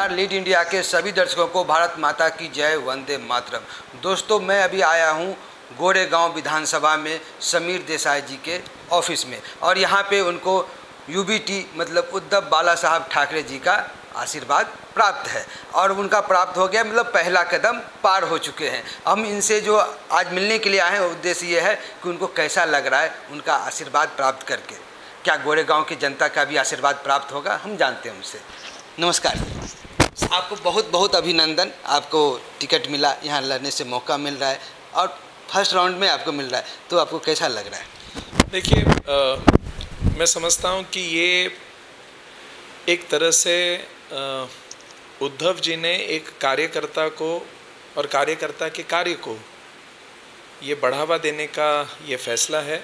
नमस्कार lead India के सभी दर्शकों को भारत माता की जय, वंदे मातरम। दोस्तों, मैं अभी आया हूँ गोरेगांव विधानसभा में समीर देसाई जी के ऑफिस में, और यहाँ पे उनको यूबीटी मतलब उद्धव बाला साहब ठाकरे जी का आशीर्वाद प्राप्त है, और उनका प्राप्त हो गया, मतलब पहला कदम पार हो चुके हैं। हम इनसे जो आज मिलने के लिए आए हैं, उद्देश्य ये है कि उनको कैसा लग रहा है उनका आशीर्वाद प्राप्त करके, क्या गोरेगांव की जनता का भी आशीर्वाद प्राप्त होगा, हम जानते हैं उनसे। नमस्कार, आपको बहुत बहुत अभिनंदन। आपको टिकट मिला, यहाँ लड़ने से मौका मिल रहा है और फर्स्ट राउंड में आपको मिल रहा है, तो आपको कैसा लग रहा है? देखिए, मैं समझता हूँ कि ये एक तरह से उद्धव जी ने एक कार्यकर्ता को और कार्यकर्ता के कार्य को ये बढ़ावा देने का ये फैसला है,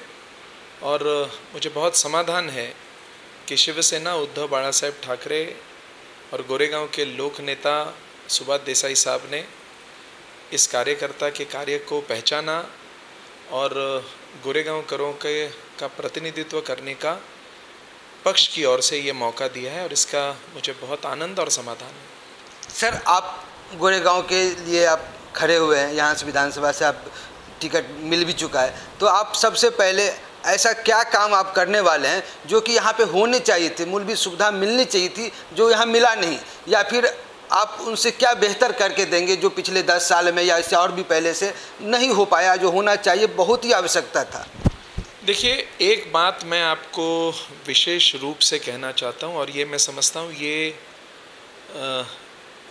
और मुझे बहुत समाधान है कि शिवसेना उद्धव बाला साहेब ठाकरे और गोरेगांव के लोक नेता सुभाष देसाई साहब ने इस कार्यकर्ता के कार्य को पहचाना और गोरेगांव करों का प्रतिनिधित्व करने का पक्ष की ओर से ये मौका दिया है, और इसका मुझे बहुत आनंद और समाधान है। सर, आप गोरेगांव के लिए आप खड़े हुए हैं, यहाँ से विधानसभा से आप टिकट मिल भी चुका है, तो आप सबसे पहले ऐसा क्या काम आप करने वाले हैं जो कि यहाँ पे होने चाहिए थे, मूलभूत सुविधा मिलनी चाहिए थी जो यहाँ मिला नहीं, या फिर आप उनसे क्या बेहतर करके देंगे जो पिछले 10 साल में या इससे और भी पहले से नहीं हो पाया, जो होना चाहिए, बहुत ही आवश्यकता था? देखिए, एक बात मैं आपको विशेष रूप से कहना चाहता हूँ, और ये मैं समझता हूँ ये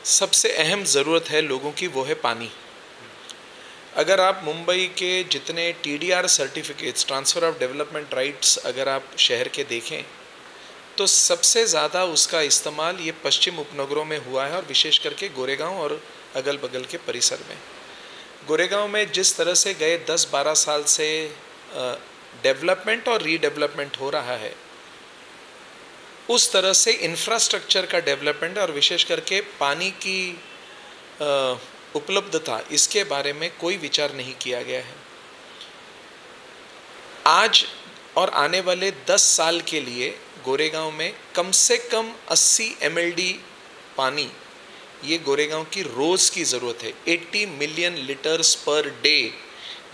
सबसे अहम ज़रूरत है लोगों की, वो है पानी। अगर आप मुंबई के जितने TDR certificates, transfer of development rights, अगर आप शहर के देखें तो सबसे ज़्यादा उसका इस्तेमाल ये पश्चिम उपनगरों में हुआ है, और विशेष करके गोरेगांव और अगल बगल के परिसर में। गोरेगांव में जिस तरह से गए 10-12 साल से डेवलपमेंट और रीडेवलपमेंट हो रहा है, उस तरह से इंफ्रास्ट्रक्चर का डेवलपमेंट और विशेष करके पानी की उपलब्धता, इसके बारे में कोई विचार नहीं किया गया है। आज और आने वाले 10 साल के लिए गोरेगांव में कम से कम 80 MLD पानी, ये गोरेगांव की रोज़ की ज़रूरत है। 80 मिलियन लीटर्स पर डे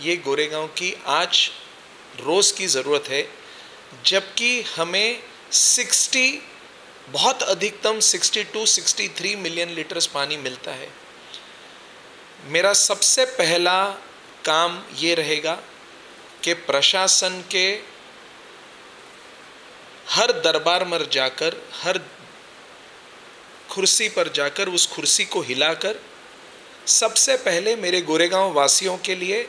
ये गोरेगांव की आज रोज़ की ज़रूरत है, जबकि हमें 60, बहुत अधिकतम 62-63 मिलियन लीटर्स पानी मिलता है। मेरा सबसे पहला काम ये रहेगा कि प्रशासन के हर दरबार में जाकर, हर कुर्सी पर जाकर, उस कुर्सी को हिलाकर सबसे पहले मेरे गोरेगांव वासियों के लिए,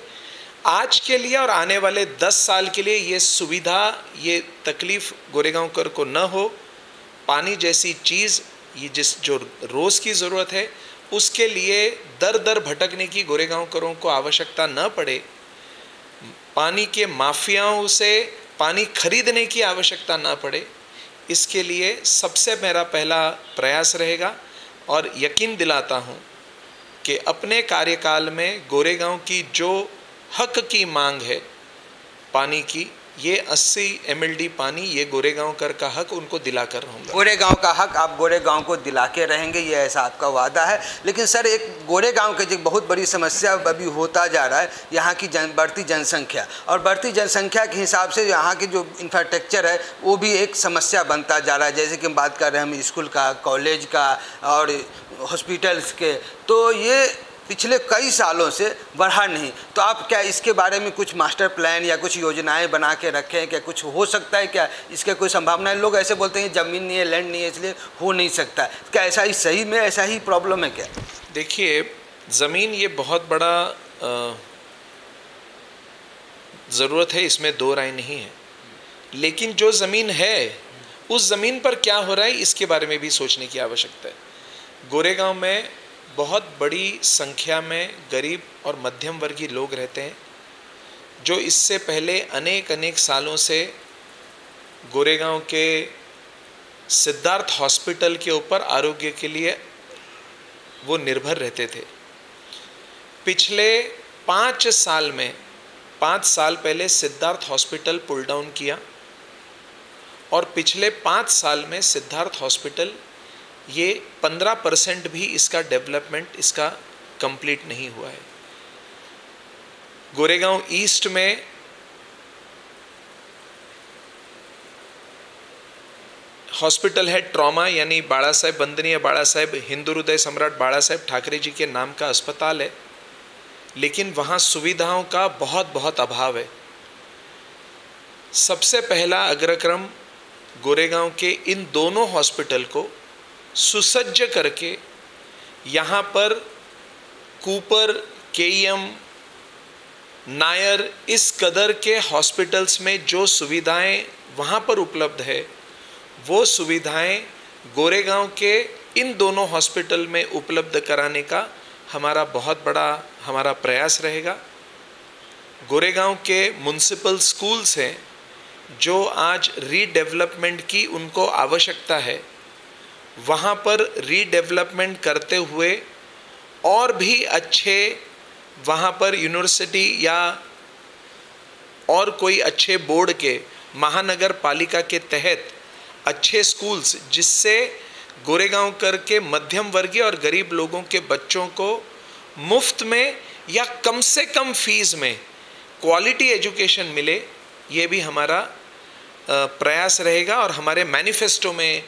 आज के लिए और आने वाले 10 साल के लिए ये सुविधा, ये तकलीफ़ गोरेगांव कर को न हो। पानी जैसी चीज़ ये जो रोज़ की ज़रूरत है, उसके लिए दर दर भटकने की गोरेगांव करों को आवश्यकता न पड़े। पानी के माफियाओं से पानी खरीदने की आवश्यकता न पड़े, इसके लिए सबसे मेरा पहला प्रयास रहेगा। और यकीन दिलाता हूँ कि अपने कार्यकाल में गोरेगांव की जो हक की मांग है पानी की, ये 80 MLD पानी, ये गोरेगांव कर का हक उनको दिला कर रहूँगा। गोरेगांव का हक आप गोरेगांव को दिला के रहेंगे, ये ऐसा आपका वादा है। लेकिन सर, एक गोरेगांव की एक बहुत बड़ी समस्या अभी होता जा रहा है, यहाँ की बढ़ती जनसंख्या, और बढ़ती जनसंख्या के हिसाब से यहाँ की जो इंफ्रास्ट्रक्चर है वो भी एक समस्या बनता जा रहा है। जैसे कि हम बात कर रहे हैं हम स्कूल का, कॉलेज का और हॉस्पिटल्स के, तो ये पिछले कई सालों से बढ़ा नहीं। तो आप क्या इसके बारे में कुछ मास्टर प्लान या कुछ योजनाएं बना के रखें? क्या कुछ हो सकता है? क्या इसके कोई संभावना है? लोग ऐसे बोलते हैं ज़मीन नहीं है, लैंड नहीं है, इसलिए हो नहीं सकता। क्या ऐसा ही सही में ऐसा ही प्रॉब्लम है क्या? देखिए, ज़मीन ये बहुत बड़ा ज़रूरत है, इसमें दो राय नहीं है। लेकिन जो ज़मीन है, उस ज़मीन पर क्या हो रहा है, इसके बारे में भी सोचने की आवश्यकता है। गोरेगांव में बहुत बड़ी संख्या में गरीब और मध्यम वर्गीय लोग रहते हैं, जो इससे पहले अनेक सालों से गोरेगांव के सिद्धार्थ हॉस्पिटल के ऊपर आरोग्य के लिए वो निर्भर रहते थे। पिछले 5 साल में, 5 साल पहले सिद्धार्थ हॉस्पिटल पुल डाउन किया, और पिछले 5 साल में सिद्धार्थ हॉस्पिटल ये 15% भी इसका डेवलपमेंट इसका कंप्लीट नहीं हुआ है। गोरेगांव ईस्ट में हॉस्पिटल है ट्रॉमा, यानी बाड़ा साहेब वंदनीय बाड़ा साहेब हिंदू हृदय सम्राट बाड़ा साहेब ठाकरे जी के नाम का अस्पताल है, लेकिन वहाँ सुविधाओं का बहुत अभाव है। सबसे पहला अग्रक्रम गोरेगांव के इन दोनों हॉस्पिटल को सुसज्ज करके यहाँ पर कूपर, केईएम, नायर, इस कदर के हॉस्पिटल्स में जो सुविधाएं वहाँ पर उपलब्ध है वो सुविधाएं गोरेगांव के इन दोनों हॉस्पिटल में उपलब्ध कराने का हमारा बहुत बड़ा प्रयास रहेगा। गोरेगांव के म्युनिसिपल स्कूल्स हैं जो आज रीडेवलपमेंट की उनको आवश्यकता है, वहाँ पर रीडेवलपमेंट करते हुए और भी अच्छे वहाँ पर यूनिवर्सिटी या और कोई अच्छे बोर्ड के महानगर पालिका के तहत अच्छे स्कूल्स, जिससे गोरेगांव कर के मध्यम वर्गीय और गरीब लोगों के बच्चों को मुफ्त में या कम से कम फीस में क्वालिटी एजुकेशन मिले, ये भी हमारा प्रयास रहेगा और हमारे मैनिफेस्टो में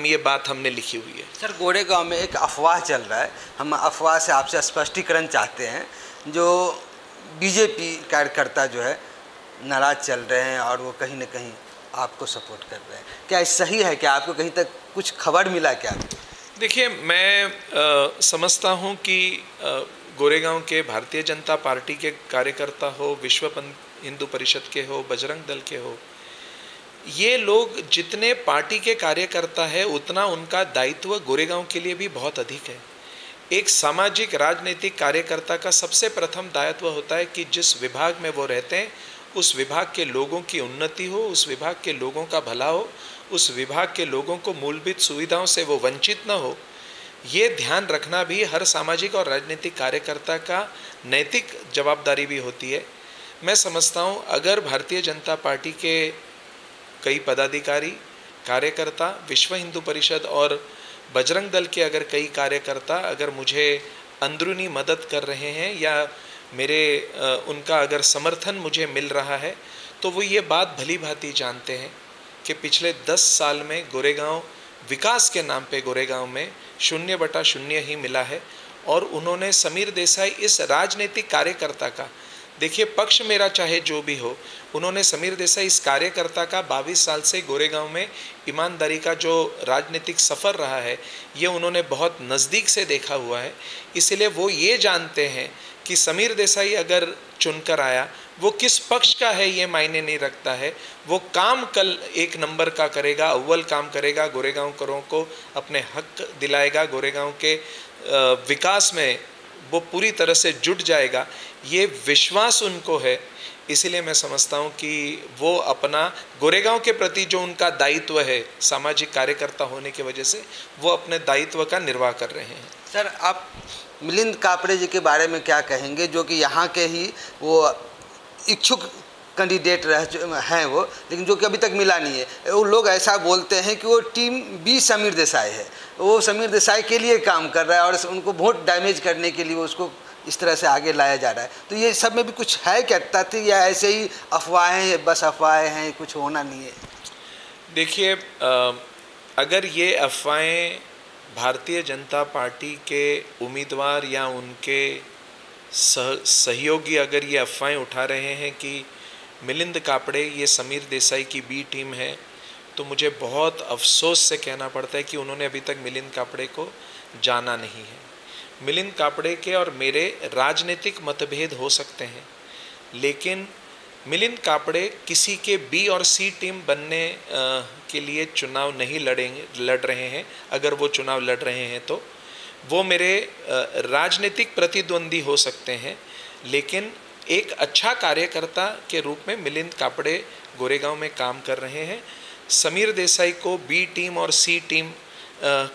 ये बात हमने लिखी हुई है। सर, गोरेगांव में एक अफवाह चल रहा है, हम अफवाह से आपसे स्पष्टीकरण चाहते हैं। जो बीजेपी कार्यकर्ता जो है नाराज चल रहे हैं और वो कहीं ना कहीं आपको सपोर्ट कर रहे हैं, क्या सही है? क्या आपको कहीं तक कुछ खबर मिला क्या? देखिए, मैं समझता हूँ कि गोरेगांव के भारतीय जनता पार्टी के कार्यकर्ता हो, विश्व हिंदू परिषद के हो, बजरंग दल के हो, ये लोग जितने पार्टी के कार्यकर्ता है उतना उनका दायित्व गोरेगांव के लिए भी बहुत अधिक है। एक सामाजिक राजनीतिक कार्यकर्ता का सबसे प्रथम दायित्व होता है कि जिस विभाग में वो रहते हैं उस विभाग के लोगों की उन्नति हो, उस विभाग के लोगों का भला हो, उस विभाग के लोगों को मूलभूत सुविधाओं से वो वंचित न हो, ये ध्यान रखना भी हर सामाजिक और राजनीतिक कार्यकर्ता का नैतिक जवाबदारी भी होती है। मैं समझता हूँ अगर भारतीय जनता पार्टी के कई पदाधिकारी, कार्यकर्ता, विश्व हिंदू परिषद और बजरंग दल के अगर कई कार्यकर्ता अगर मुझे अंदरूनी मदद कर रहे हैं या उनका अगर समर्थन मुझे मिल रहा है, तो वो ये बात भली भांति जानते हैं कि पिछले 10 साल में गोरेगांव विकास के नाम पे गोरेगांव में 0/0 ही मिला है। और उन्होंने समीर देसाई इस राजनीतिक कार्यकर्ता का, देखिए पक्ष मेरा चाहे जो भी हो, उन्होंने समीर देसाई इस कार्यकर्ता का 22 साल से गोरेगांव में ईमानदारी का जो राजनीतिक सफ़र रहा है ये उन्होंने बहुत नज़दीक से देखा हुआ है। इसलिए वो ये जानते हैं कि समीर देसाई अगर चुनकर आया वो किस पक्ष का है ये मायने नहीं रखता है, वो काम कल 1 नंबर का करेगा, अव्वल काम करेगा, गोरेगांव करों को अपने हक दिलाएगा, गोरेगांव के विकास में वो पूरी तरह से जुट जाएगा, ये विश्वास उनको है। इसलिए मैं समझता हूँ कि वो अपना गोरेगांव के प्रति जो उनका दायित्व है सामाजिक कार्यकर्ता होने की वजह से, वो अपने दायित्व का निर्वाह कर रहे हैं। सर, आप मिलिंद कापड़े जी के बारे में क्या कहेंगे, जो कि यहाँ के ही वो इच्छुक कैंडिडेट हैं वो, लेकिन जो कि अभी तक मिला नहीं है। वो लोग ऐसा बोलते हैं कि वो टीम बी समीर देसाई है, वो समीर देसाई के लिए काम कर रहा है और उनको वोट डैमेज करने के लिए उसको इस तरह से आगे लाया जा रहा है। तो ये सब में भी कुछ है क्या तथ्य, या ऐसे ही अफवाहें, बस अफवाहें हैं, कुछ होना नहीं है? देखिए, अगर ये अफवाहें भारतीय जनता पार्टी के उम्मीदवार या उनके सहयोगी अगर ये अफवाहें उठा रहे हैं कि मिलिंद कापड़े ये समीर देसाई की बी टीम है, तो मुझे बहुत अफसोस से कहना पड़ता है कि उन्होंने अभी तक मिलिंद कापड़े को जाना नहीं है। मिलिंद कापड़े के और मेरे राजनीतिक मतभेद हो सकते हैं, लेकिन मिलिंद कापड़े किसी के बी और सी टीम बनने के लिए चुनाव नहीं लड़ रहे हैं। अगर वो चुनाव लड़ रहे हैं तो वो मेरे राजनीतिक प्रतिद्वंदी हो सकते हैं, लेकिन एक अच्छा कार्यकर्ता के रूप में मिलिंद कापड़े गोरेगांव में काम कर रहे हैं। समीर देसाई को बी टीम और सी टीम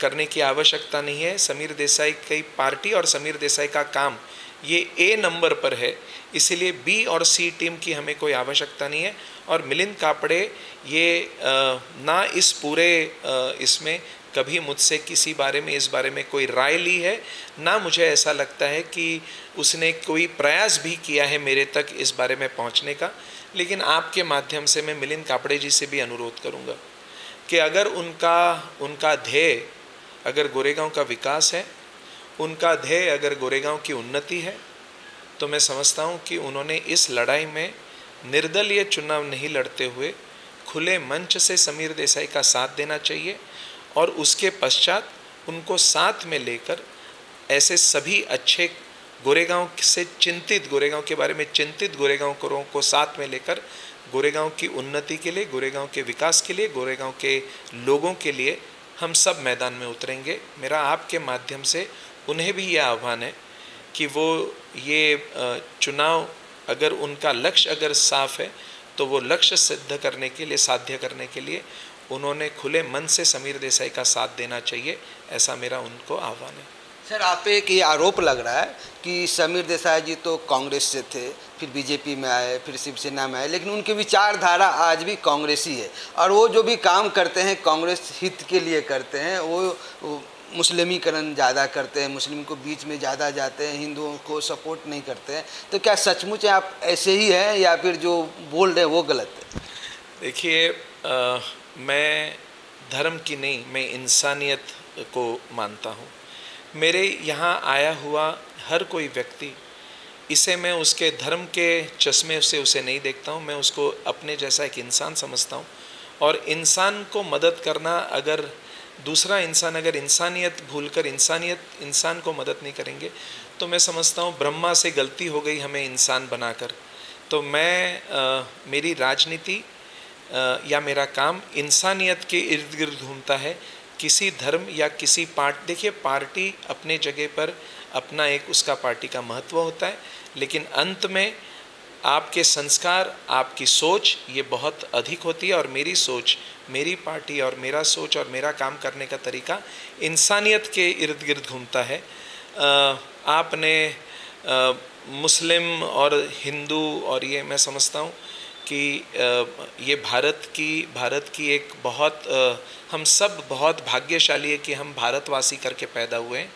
करने की आवश्यकता नहीं है। समीर देसाई की पार्टी और समीर देसाई का काम ये ए नंबर पर है, इसीलिए बी और सी टीम की हमें कोई आवश्यकता नहीं है। और मिलिंद कापड़े ये ना इस पूरे इसमें कभी मुझसे किसी बारे में, इस बारे में कोई राय ली है, ना मुझे ऐसा लगता है कि उसने कोई प्रयास भी किया है मेरे तक इस बारे में पहुंचने का। लेकिन आपके माध्यम से मैं मिलिंद कापड़े जी से भी अनुरोध करूंगा कि अगर उनका ध्येय अगर गोरेगांव का विकास है, उनका ध्येय अगर गोरेगांव की उन्नति है, तो मैं समझता हूं कि उन्होंने इस लड़ाई में निर्दलीय चुनाव नहीं लड़ते हुए खुले मंच से समीर देसाई का साथ देना चाहिए, और उसके पश्चात उनको साथ में लेकर ऐसे सभी अच्छे गोरेगांव से चिंतित, गोरेगांव के बारे में चिंतित गोरेगांवकरों को साथ में लेकर गोरेगांव की उन्नति के लिए, गोरेगांव के विकास के लिए, गोरेगांव के लोगों के लिए हम सब मैदान में उतरेंगे। मेरा आपके माध्यम से उन्हें भी यह आह्वान है कि वो ये चुनाव, अगर उनका लक्ष्य अगर साफ है, तो वो लक्ष्य सिद्ध करने के लिए, साध्य करने के लिए उन्होंने खुले मन से समीर देसाई का साथ देना चाहिए, ऐसा मेरा उनको आह्वान है। सर, आप पे एक ये आरोप लग रहा है कि समीर देसाई जी तो कांग्रेस से थे, फिर बीजेपी में आए, फिर शिवसेना में आए, लेकिन उनकी विचारधारा आज भी कांग्रेसी है, और वो जो भी काम करते हैं कांग्रेस हित के लिए करते हैं। वो मुस्लिमीकरण ज़्यादा करते हैं, मुस्लिम को बीच में ज़्यादा जाते हैं, हिंदुओं को सपोर्ट नहीं करते हैं। तो क्या सचमुच आप ऐसे ही हैं, या फिर जो बोल रहे हैं वो गलत है? देखिए, मैं धर्म की नहीं, मैं इंसानियत को मानता हूँ। मेरे यहाँ आया हुआ हर कोई व्यक्ति, इसे मैं उसके धर्म के चश्मे से उसे नहीं देखता हूँ, मैं उसको अपने जैसा एक इंसान समझता हूँ। और इंसान को मदद करना, अगर दूसरा इंसान अगर इंसानियत भूलकर इंसान को मदद नहीं करेंगे, तो मैं समझता हूँ ब्रह्मा से गलती हो गई हमें इंसान बनाकर। तो मेरी राजनीति या मेरा काम इंसानियत के इर्द गिर्द घूमता है, किसी धर्म या किसी देखिए, पार्टी अपने जगह पर अपना एक उसका पार्टी का महत्व होता है, लेकिन अंत में आपके संस्कार, आपकी सोच ये बहुत अधिक होती है। और मेरी सोच, मेरी पार्टी और मेरा सोच और मेरा काम करने का तरीका इंसानियत के इर्द गिर्द घूमता है। आपने मुस्लिम और हिंदू और ये, मैं समझता हूँ कि ये भारत की एक बहुत, हम सब बहुत भाग्यशाली है कि हम भारतवासी करके पैदा हुए हैं।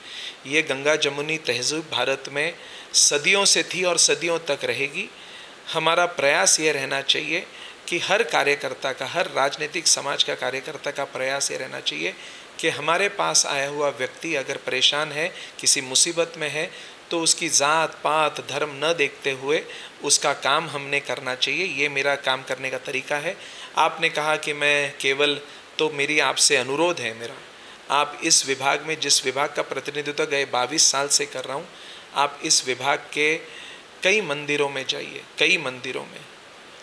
ये गंगा जमुनी तहज़ीब भारत में सदियों से थी और सदियों तक रहेगी। हमारा प्रयास ये रहना चाहिए कि हर कार्यकर्ता का, हर राजनीतिक समाज का कार्यकर्ता का प्रयास ये रहना चाहिए कि हमारे पास आया हुआ व्यक्ति अगर परेशान है, किसी मुसीबत में है, तो उसकी ज़ात पात धर्म न देखते हुए उसका काम हमने करना चाहिए। ये मेरा काम करने का तरीका है। आपने कहा कि मैं केवल, तो मेरी आपसे अनुरोध है मेरा, आप इस विभाग में, जिस विभाग का प्रतिनिधित्व गए 22 साल से कर रहा हूँ, आप इस विभाग के कई मंदिरों में जाइए, कई मंदिरों में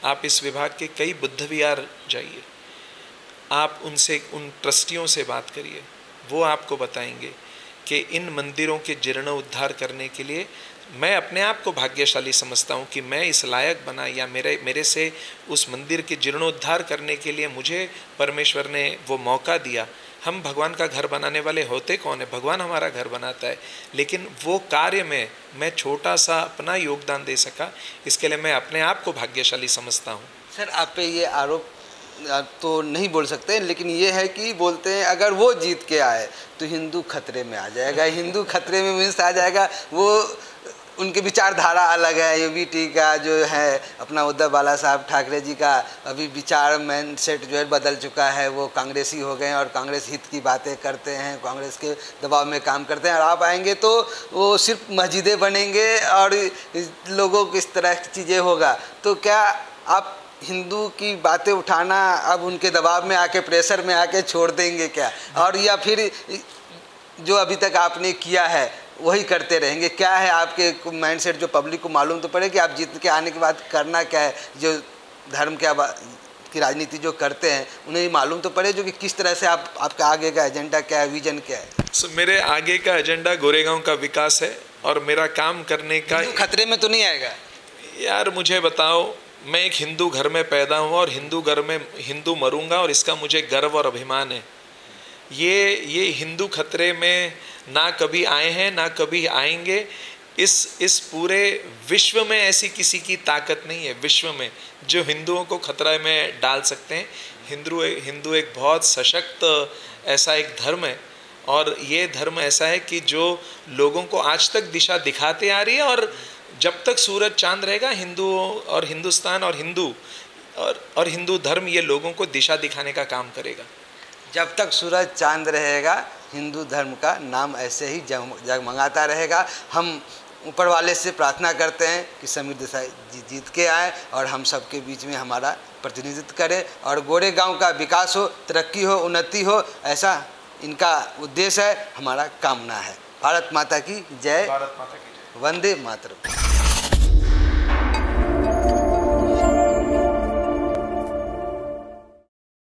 आप इस विभाग के कई बुद्ध विहार जाइए, आप उनसे, उन ट्रस्टियों से बात करिए, वो आपको बताएंगे कि इन मंदिरों के जीर्णोद्धार करने के लिए मैं अपने आप को भाग्यशाली समझता हूँ कि मैं इस लायक बना, या मेरे से उस मंदिर के जीर्णोद्धार करने के लिए मुझे परमेश्वर ने वो मौका दिया। हम भगवान का घर बनाने वाले होते कौन है? भगवान हमारा घर बनाता है, लेकिन वो कार्य में मैं छोटा सा अपना योगदान दे सका, इसके लिए मैं अपने आप को भाग्यशाली समझता हूँ। सर, आप पे ये आरोप तो नहीं बोल सकते, लेकिन ये है कि बोलते हैं अगर वो जीत के आए तो हिंदू खतरे में आ जाएगा। हिंदू खतरे में मीन्स आ जाएगा, वो उनकी विचारधारा अलग है। यूबीटी का जो है अपना उद्धव बाला साहब ठाकरे जी का अभी विचार माइंडसेट जो है बदल चुका है, वो कांग्रेसी हो गए हैं और कांग्रेस हित की बातें करते हैं, कांग्रेस के दबाव में काम करते हैं। और आप आएंगे तो वो सिर्फ मस्जिदें बनेंगे और लोगों को इस तरह की चीज़ें होगा। तो क्या आप हिंदू की बातें उठाना अब उनके दबाव में आके, प्रेशर में आके छोड़ देंगे क्या? और या फिर जो अभी तक आपने किया है वही करते रहेंगे? क्या है आपके माइंडसेट जो पब्लिक को मालूम तो पड़े कि आप जीत के आने के बाद करना क्या है? जो धर्म की राजनीति जो करते हैं उन्हें मालूम तो पड़े जो कि किस तरह से आपका आगे का एजेंडा क्या है, विजन क्या है? मेरे आगे का एजेंडा गोरेगांव का विकास है और मेरा काम करने का। खतरे में तो नहीं आएगा? यार मुझे बताओ, मैं एक हिंदू घर में पैदा हुआ और हिंदू घर में हिंदू मरूंगा, और इसका मुझे गर्व और अभिमान है। ये हिंदू खतरे में ना कभी आए हैं ना कभी आएंगे। इस पूरे विश्व में ऐसी किसी की ताकत नहीं है विश्व में जो हिंदुओं को खतरे में डाल सकते हैं। हिंदू एक बहुत सशक्त ऐसा एक धर्म है, और ये धर्म ऐसा है कि जो लोगों को आज तक दिशा दिखाते आ रही है, और जब तक सूरज चांद रहेगा हिंदुओं और हिंदुस्तान और हिंदू धर्म ये लोगों को दिशा दिखाने का काम करेगा। जब तक सूरज चांद रहेगा हिंदू धर्म का नाम ऐसे ही जगमगाता रहेगा। हम ऊपर वाले से प्रार्थना करते हैं कि समीर देसाई जी जीत के आए और हम सबके बीच में हमारा प्रतिनिधित्व करें और गोरेगांव का विकास हो, तरक्की हो, उन्नति हो, ऐसा इनका उद्देश्य है, हमारा कामना है। भारत माता की जय। भारत माता की जय। वंदे मातरम।